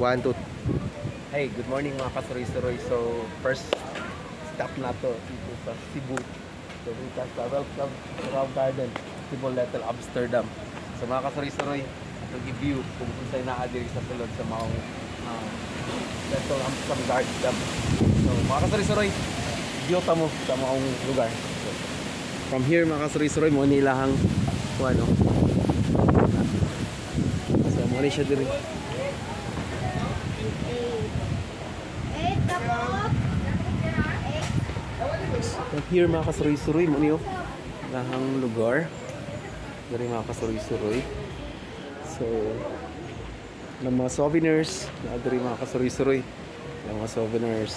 One, two. Hey, good morning mga kasuroy-suroy. So, first stop na to dito sa Cebu. So, dito sa Welcome to Rao Garden, Cebu Little Amsterdam. So, mga kasuroy-suroy, itong i-view kung saan na-adiri sa sulod sa maong Little Amsterdam Garden. So, mga kasuroy-suroy, view ta mo sa maong lugar. So, from here, mga kasuroy-suroy, mo nilahang ano. So, mo siya diri. Here mga kasuroy-suroy mo niyo lahang lugar dari mga kasuroy-suroy. So ng mga souvenirs na dari mga kasuroy-suroy ng mga souvenirs.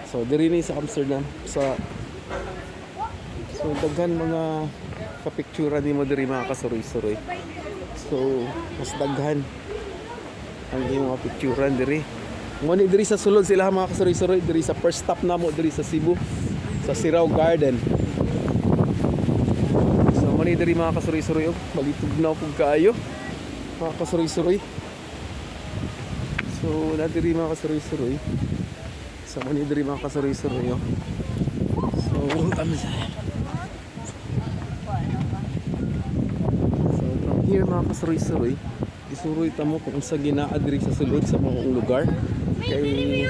So diri ni sa Amsterdam so daghan mga kapiktura nimo diri mga kasuroy-suroy. So mas daghan ang imong mga picturean diri. Mo ni diri sa sulod sila mga kasuroy-suroy diri sa first stop namo diri sa Cebu sa Rao Garden. So mani diri mga kasuroy-suroy, malitog na pug kaayo mga kasuroy-suroy. So na diri mga kasuroy-suroy. So mani diri mga kasuroy-suroy. So kami sa. So from here mga kasuroy-suroy, isuroy ta mo kung sa ginaa diri sa sulod sa mga lugar. Kay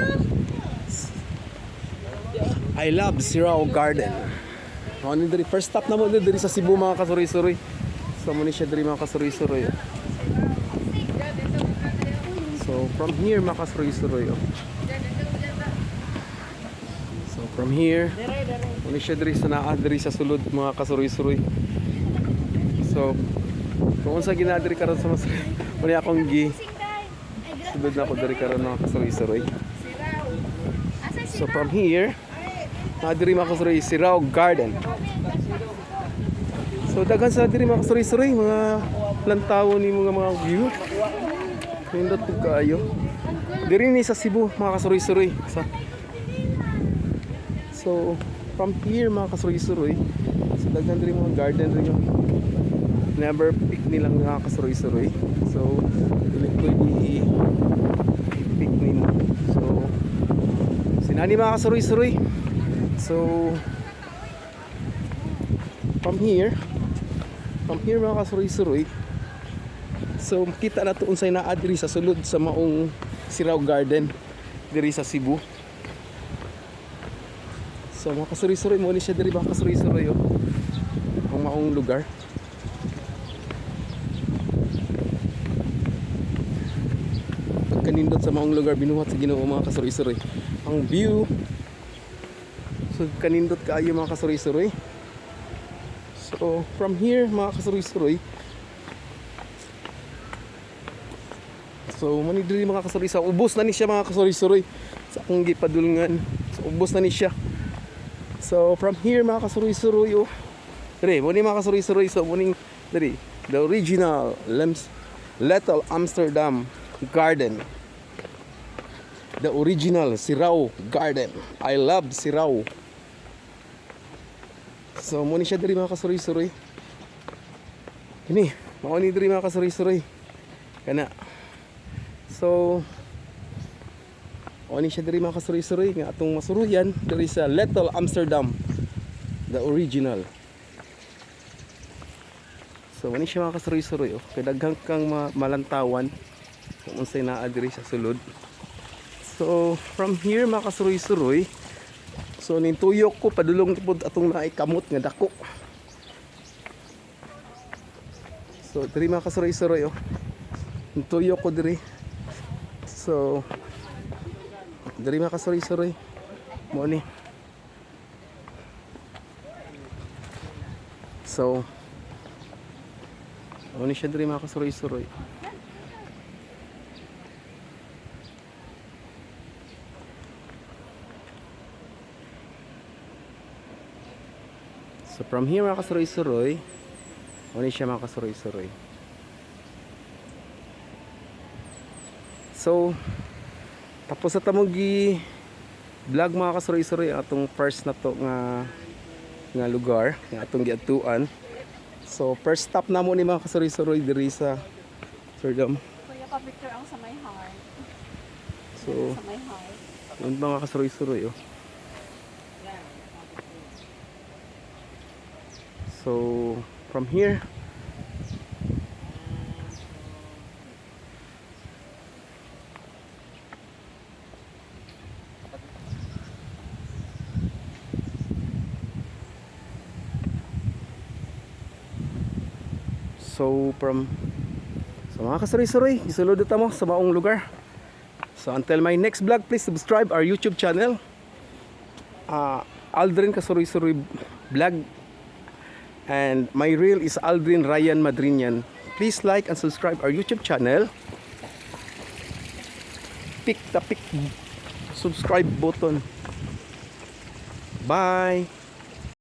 I love Rao Garden. Ano diri first stop na mo diri sa Cebu mga kasuroy-suroy. So mo ni siya diri mga kasuroy-suroy. So from here mga kasuroy-suroy. So from here mo ni siya diri sa naa diri sa sulod mga kasuroy-suroy. So kung sa ginadiri karon sa mas mo ni akong sulod na ako diri karon mga kasuroy-suroy. So from here diri mga kasuroy si Rao Garden. So daghan sa diri mga kasuroy-suroy mga lantaw ni mga view. Pindot pug kaayo. Diri ni sa Cebu mga kasuroy-suroy. So from here mga kasuroy-suroy, so daghan diri mga garden rin yung never pick nilang mga kasuroy-suroy. So dili ko i-pick nimo. So sinani mga kasuroy-suroy. So from here mga kasuroy-suroy, so kita na to unsay naa diri sa sulod sa maong Rao Garden diri sa Cebu. So mga kasuroy-suroy mo ni siya diri mga kasuroy-suroy ang maong lugar. Pagkanindot sa maong lugar binuhat sa Ginoo mga kasuroy-suroy ang view. So kanindot kaayo mga kasuroy-suroy. So from here mga kasuroy-suroy, so mani diri mga kasuroy-suroy, ubos na ni siya mga kasuroy-suroy sa akong gipadulngan. So ubos na ni siya. So from here mga kasuroy-suroy, diri mo ni mga kasuroy-suroy, so muning diri the original Little Amsterdam Garden. The original Rao Garden. I love Rao. So mo ni siya diri mga kasuroy-suroy. Kini, mao ni diri mga kasuroy-suroy. Kana. So mao ni siya diri mga kasuroy-suroy nga atong masuruyan diri sa Little Amsterdam. The original. So mo ni siya mga kasuroy-suroy. Kay daghang kang malantawan kung unsay naa diri sa sulod. So from here mga kasuroy-suroy, so nintuyok ko padulong pod atong naay kamot nga dako. So diri mga kasuroy-suroy nintuyok ko diri. So diri mga kasuroy-suroy mo ni. So mo ni siya diri mga kasuroy-suroy. So from here mga kasuroy-suroy, muna siya mga kasuroy-suroy. So tapos sa tamogi vlog mga kasuroy-suroy atong first na to nga lugar nga atong giadtuan. So first stop na mo ni mga kasuroy-suroy diri sa Amsterdam. Kuya ka picture ang sa may heart. So, Sa may house. yun mga kasuroy-suroy oh. So, from here, so mga kasuroy-suroy, isulod ta mo sa maong lugar. So until my next vlog, please subscribe our YouTube channel. Aldrin Kasuroy-Suroy Vlog. And my reel is Aldrin Ryan Madrinian. Please like and subscribe our YouTube channel. Pick the subscribe button. Bye.